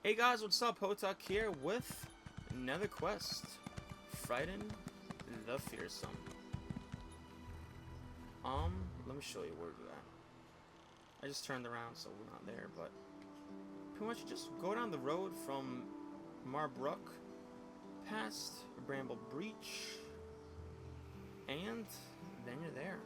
Hey guys, what's up? Hotak here with another quest. Frighten the Fearsome. Let me show you where we're at. I just turned around so we're not there, but pretty much just go down the road from Marbrook, past Bramble Breach, and then you're there.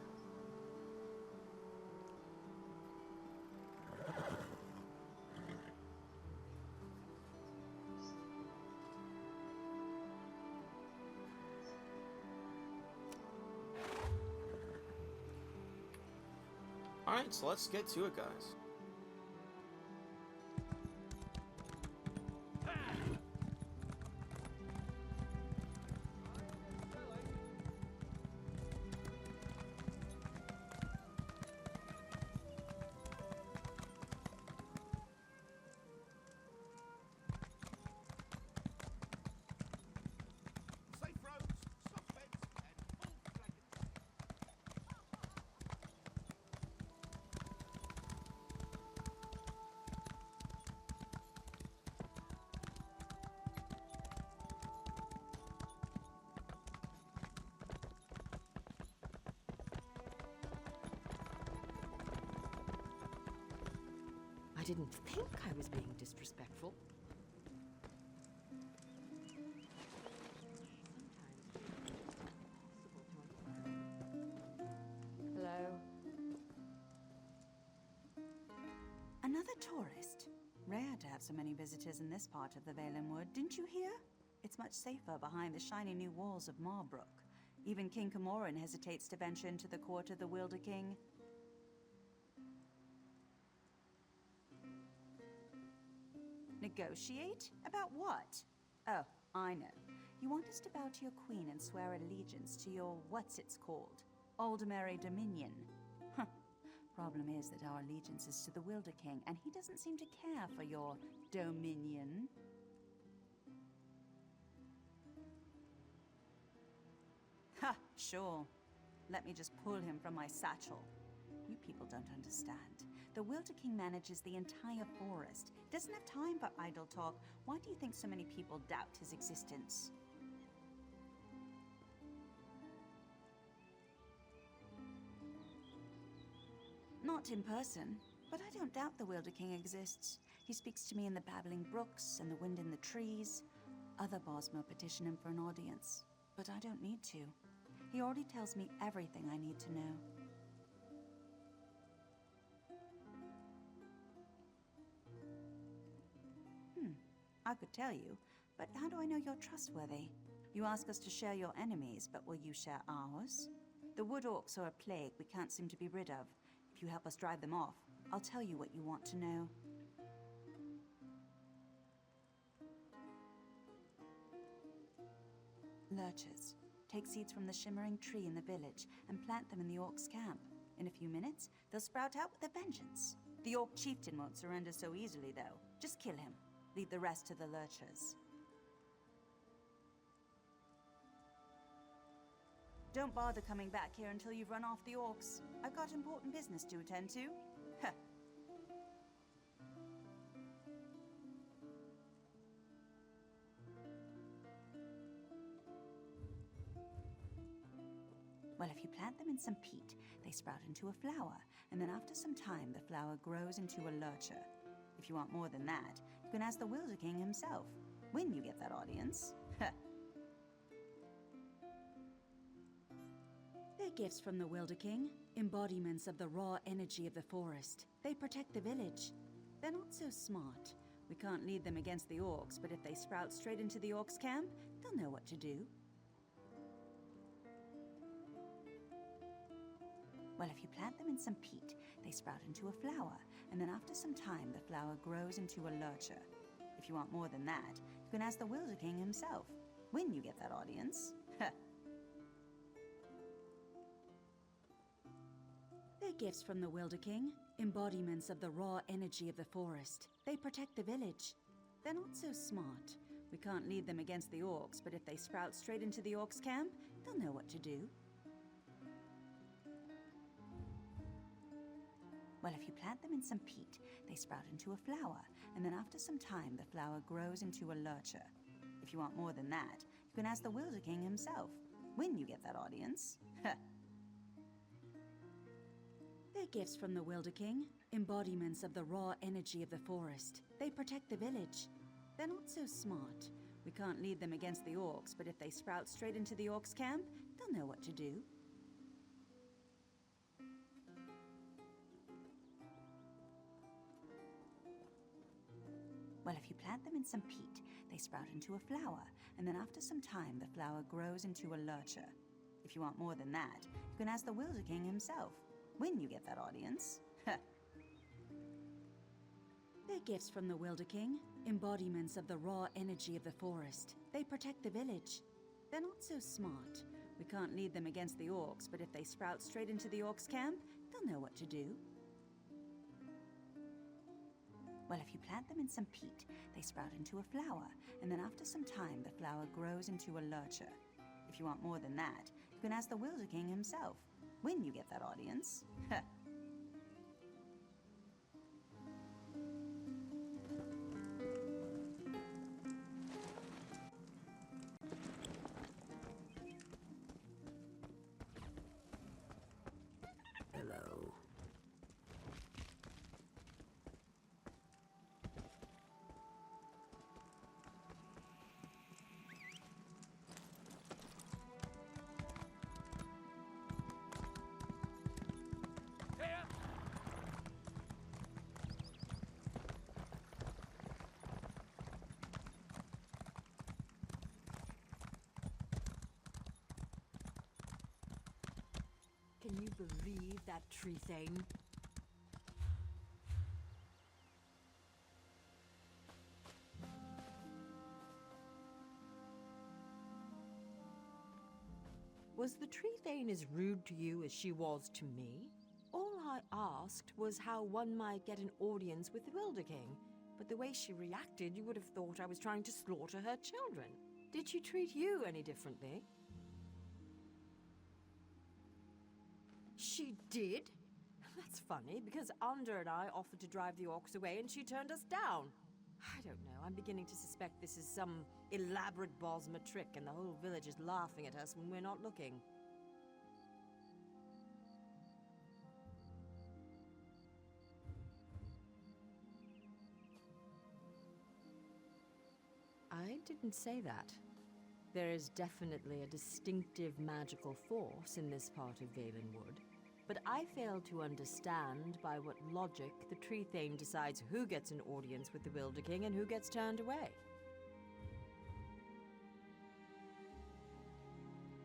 Alright, so let's get to it, guys. I didn't think I was being disrespectful. Hello? Another tourist? Rare to have so many visitors in this part of the Valen Wood, didn't you hear? It's much safer behind the shiny new walls of Marbrook. Even King Camoran hesitates to venture into the court of the Wilder King. Negotiate? About what? Oh, I know. You want us to bow to your queen and swear allegiance to your what's-it's-called? Aldemary Dominion. Huh. Problem is that our allegiance is to the Wilder King, and he doesn't seem to care for your dominion. Ha, sure. Let me just pull him from my satchel. You people don't understand. The Wilder King manages the entire forest. He doesn't have time for idle talk. Why do you think so many people doubt his existence? Not in person, but I don't doubt the Wilder King exists. He speaks to me in the babbling brooks and the wind in the trees. Other Bosmer petition him for an audience, but I don't need to. He already tells me everything I need to know. I could tell you, but how do I know you're trustworthy? You ask us to share your enemies, but will you share ours? The wood orcs are a plague we can't seem to be rid of. If you help us drive them off, I'll tell you what you want to know. Lurchers. Take seeds from the shimmering tree in the village and plant them in the orcs' camp. In a few minutes, they'll sprout out with a vengeance. The orc chieftain won't surrender so easily, though. Just kill him. Leave the rest to the lurchers. Don't bother coming back here until you've run off the orcs. I've got important business to attend to. Heh. Well, if you plant them in some peat, they sprout into a flower, and then after some time, the flower grows into a lurcher. If you want more than that, you can ask the Wilder King himself, when you get that audience. They're gifts from the Wilder King, embodiments of the raw energy of the forest. They protect the village. They're not so smart. We can't lead them against the orcs, but if they sprout straight into the orcs' camp, they'll know what to do. Well, if you plant them in some peat, they sprout into a flower, and then after some time, the flower grows into a lurcher. If you want more than that, you can ask the Wilder King himself, when you get that audience. They're gifts from the Wilder King, embodiments of the raw energy of the forest. They protect the village. They're not so smart. We can't lead them against the orcs, but if they sprout straight into the orcs' camp, they'll know what to do. Well, if you plant them in some peat, they sprout into a flower, and then after some time, the flower grows into a lurcher. If you want more than that, you can ask the Wilder King himself, when you get that audience. They're gifts from the Wilder King, embodiments of the raw energy of the forest. They protect the village. They're not so smart. We can't lead them against the orcs, but if they sprout straight into the orcs' camp, they'll know what to do. Well, if you plant them in some peat, they sprout into a flower, and then after some time, the flower grows into a lurcher. If you want more than that, you can ask the Wilder King himself, when you get that audience. They're gifts from the Wilder King, embodiments of the raw energy of the forest. They protect the village. They're not so smart. We can't lead them against the orcs, but if they sprout straight into the orcs' camp, they'll know what to do. Well, if you plant them in some peat, they sprout into a flower, and then after some time, the flower grows into a lurcher. If you want more than that, you can ask the Wilder King himself, when you get that audience. Hello. Can you believe that tree thing? Was the tree thane as rude to you as she was to me? All I asked was how one might get an audience with the Wilder King, but the way she reacted, you would have thought I was trying to slaughter her children. Did she treat you any differently? She did? That's funny, because Under and I offered to drive the orcs away and she turned us down. I don't know, I'm beginning to suspect this is some elaborate Bosma trick and the whole village is laughing at us when we're not looking. I didn't say that. There is definitely a distinctive magical force in this part of Valenwood, but I fail to understand by what logic the Tree Thane decides who gets an audience with the Wilder King and who gets turned away.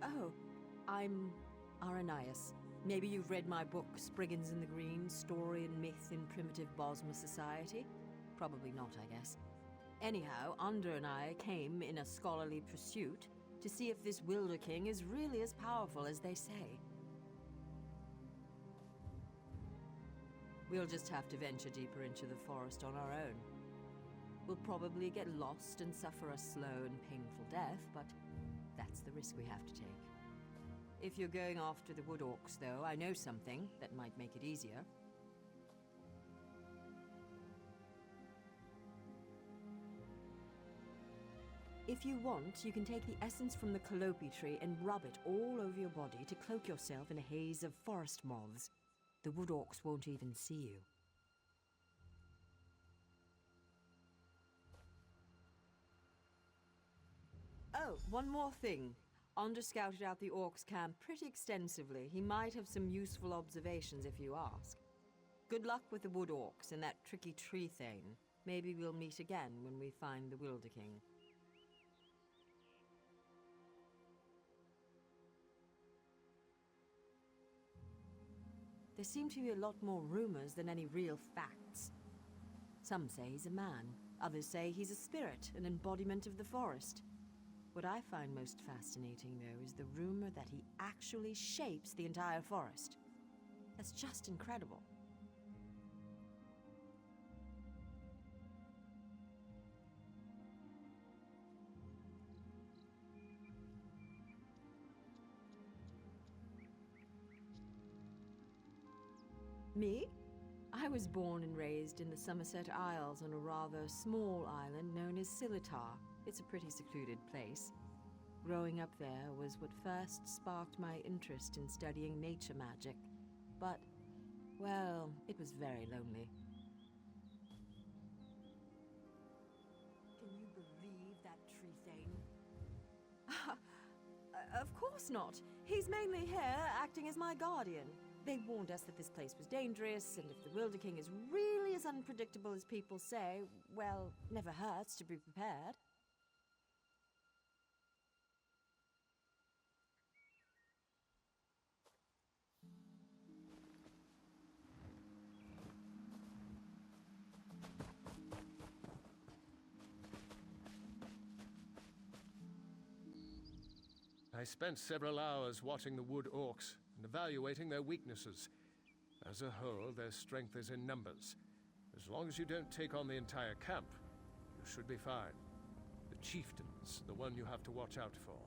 Oh, I'm Aranias. Maybe you've read my book, Spriggans in the Green, Story and Myth in Primitive Bosma Society? Probably not, I guess. Anyhow, Under and I came in a scholarly pursuit to see if this Wilder King is really as powerful as they say. We'll just have to venture deeper into the forest on our own. We'll probably get lost and suffer a slow and painful death, but that's the risk we have to take. If you're going after the wood orcs, though, I know something that might make it easier. If you want, you can take the essence from the calope tree and rub it all over your body to cloak yourself in a haze of forest moths. The wood orcs won't even see you. Oh, one more thing. Under scouted out the orcs' camp pretty extensively. He might have some useful observations if you ask. Good luck with the wood orcs and that tricky tree thane. Maybe we'll meet again when we find the Wilder King. There seem to be a lot more rumors than any real facts. Some say he's a man. Others say he's a spirit, an embodiment of the forest. What I find most fascinating, though, is the rumor that he actually shapes the entire forest. That's just incredible. Me? I I was born and raised in the Somerset Isles on a rather small island known as Silitar. It's a pretty secluded place. Growing up there was what first sparked my interest in studying nature magic. But, well, it was very lonely. Can you believe that tree thing? Of course not. He's mainly here, acting as my guardian. They warned us that this place was dangerous, and if the Wilder King is really as unpredictable as people say, well, never hurts to be prepared. I spent several hours watching the wood orcs and evaluating their weaknesses. As a whole, their strength is in numbers. As long as you don't take on the entire camp, you should be fine. The chieftain's the one you have to watch out for.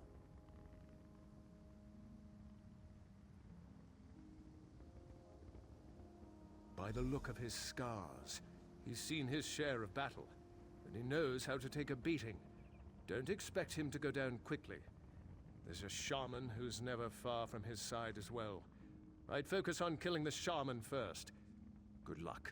By the look of his scars, he's seen his share of battle, and he knows how to take a beating. Don't expect him to go down quickly. There's a shaman who's never far from his side as well. I'd focus on killing the shaman first. Good luck.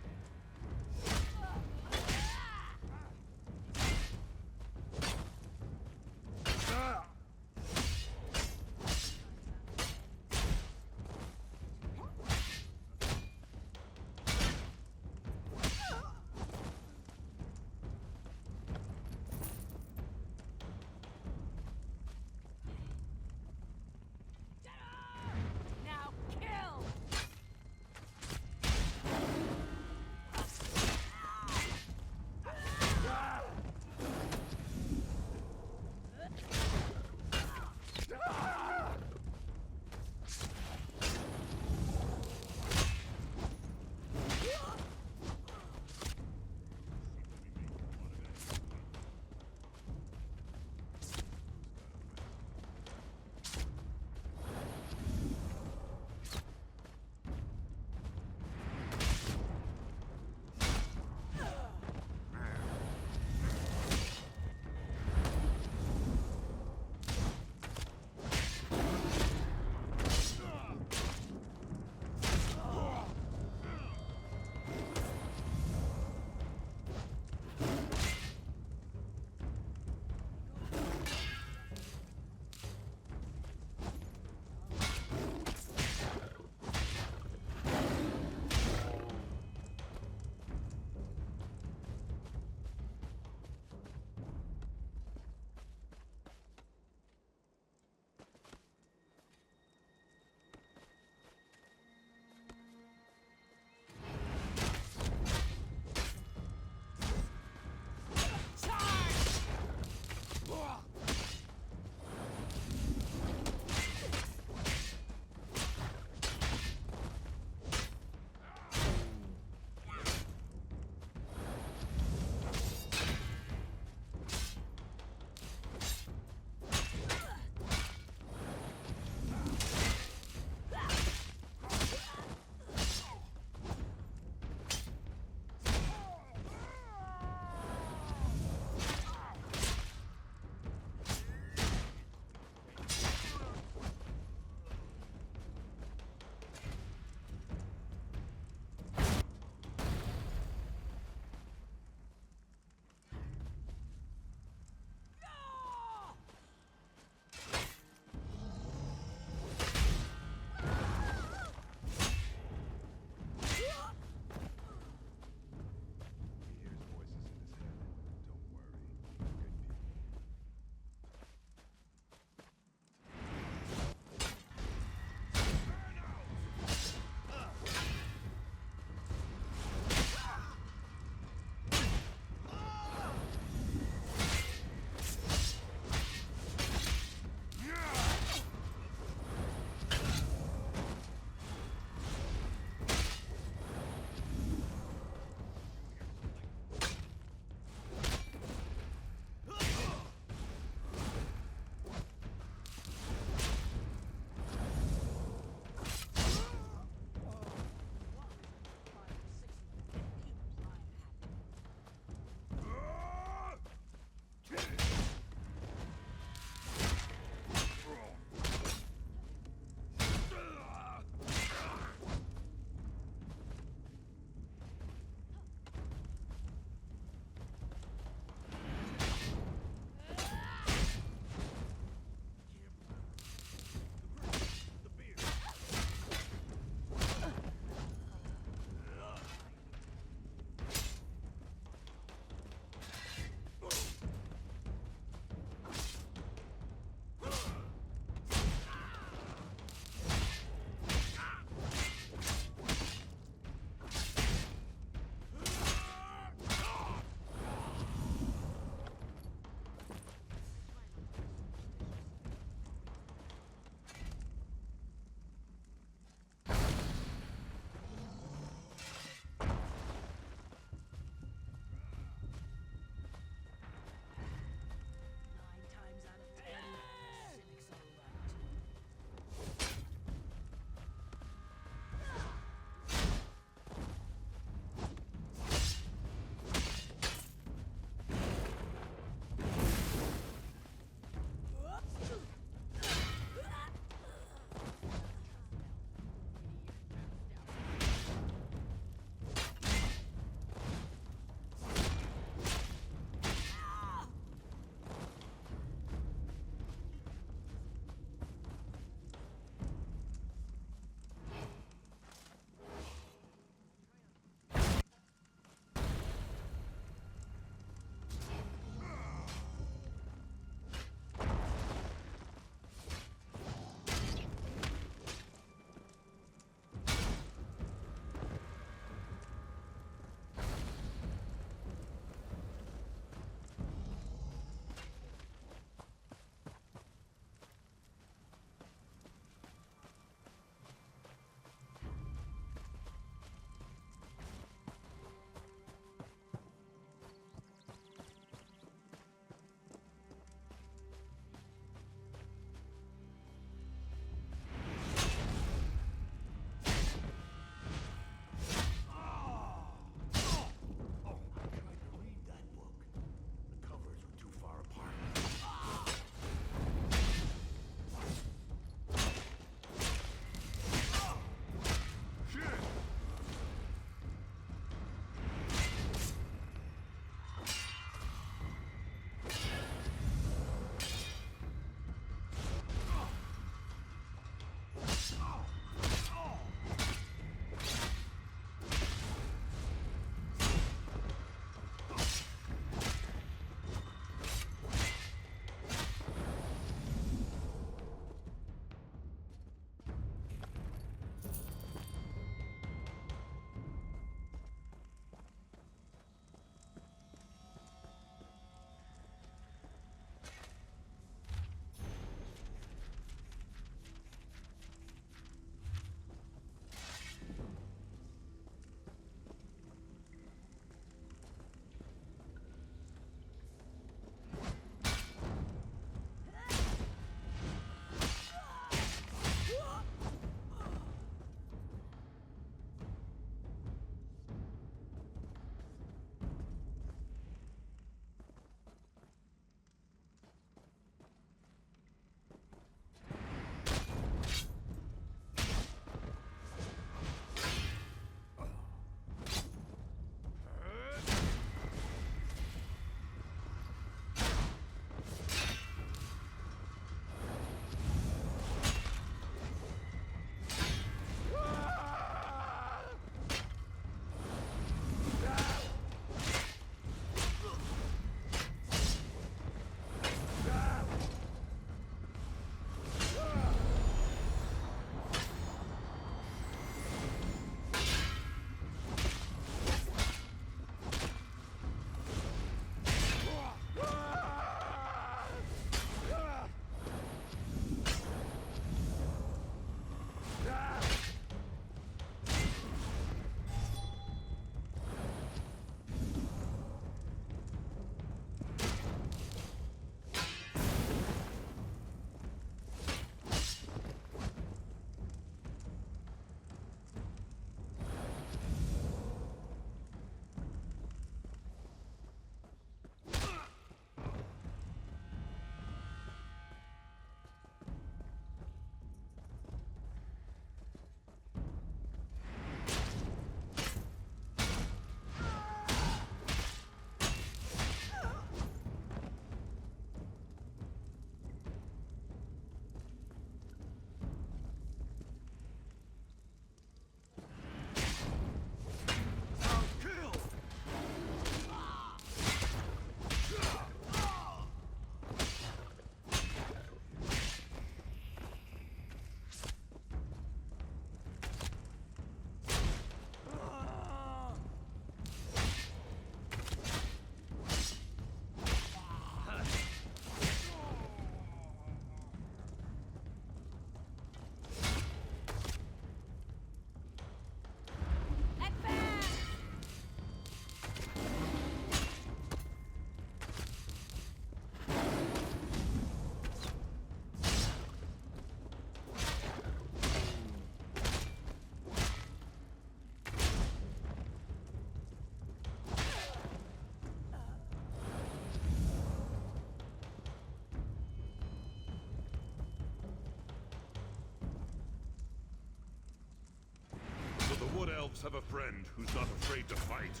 elves have a friend who's not afraid to fight.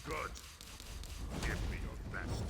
Good. Give me your best.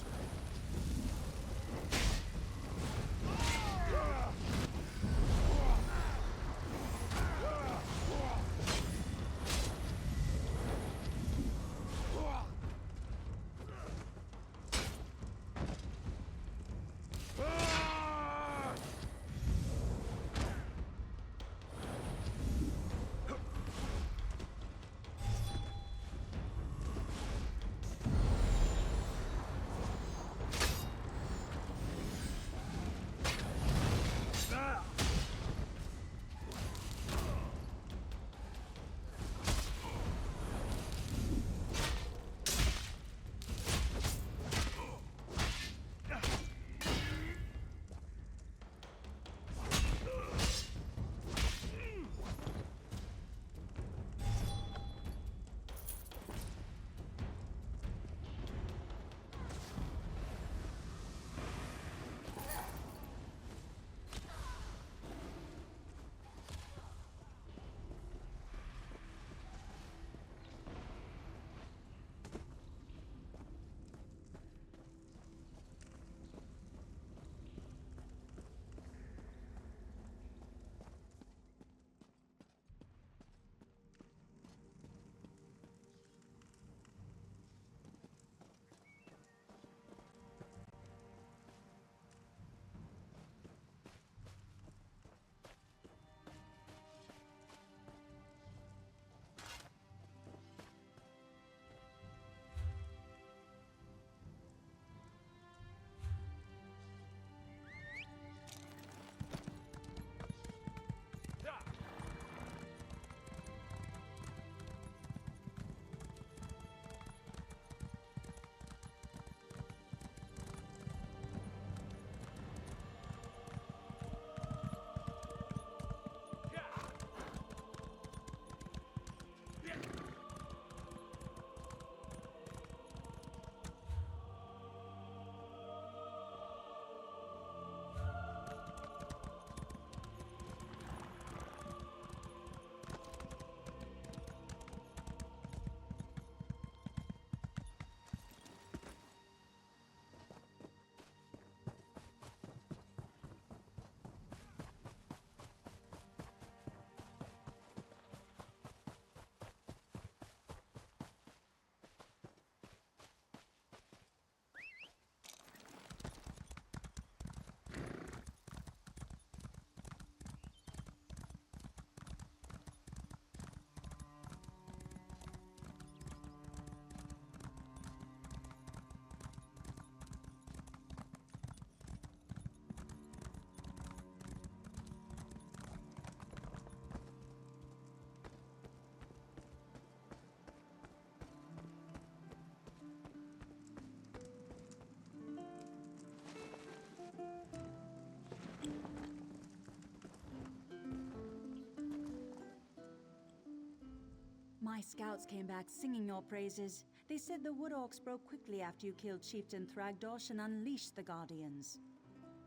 My scouts came back singing your praises. They said the Wood Orcs broke quickly after you killed Chieftain Thragdosh and unleashed the Guardians.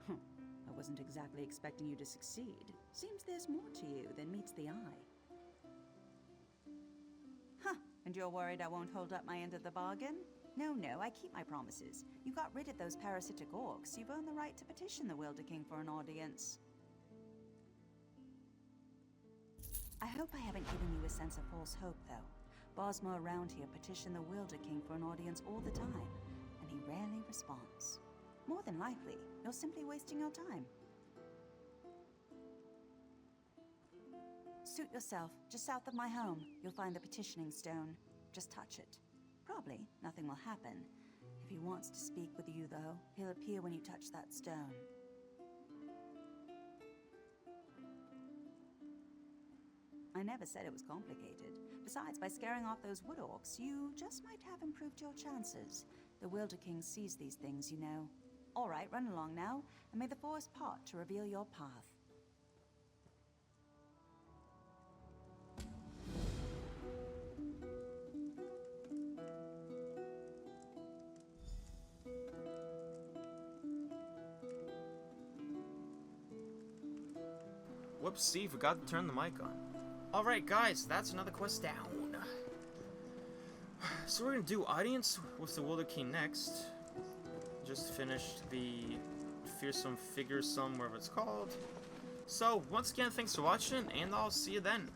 I wasn't exactly expecting you to succeed. Seems there's more to you than meets the eye. And you're worried I won't hold up my end of the bargain? No, I keep my promises. You got rid of those parasitic orcs. You've earned the right to petition the Wilder King for an audience. I hope I haven't given you a sense of false hope, though. Bosma around here petition the Wilder King for an audience all the time, and he rarely responds. More than likely, you're simply wasting your time. Suit yourself. Just south of my home, you'll find the petitioning stone. Just touch it. Probably nothing will happen. If he wants to speak with you, though, he'll appear when you touch that stone. I never said it was complicated. Besides, by scaring off those wood orcs, you just might have improved your chances. The Wilder King sees these things, you know. All right, run along now, and may the forest part to reveal your path. Whoopsie, forgot to turn the mic on. Alright, guys, that's another quest down. So we're gonna do Audience with the Wilder King next. Just finished the Fearsome, Fearsome, whatever it's called. So, once again, thanks for watching, and I'll see you then.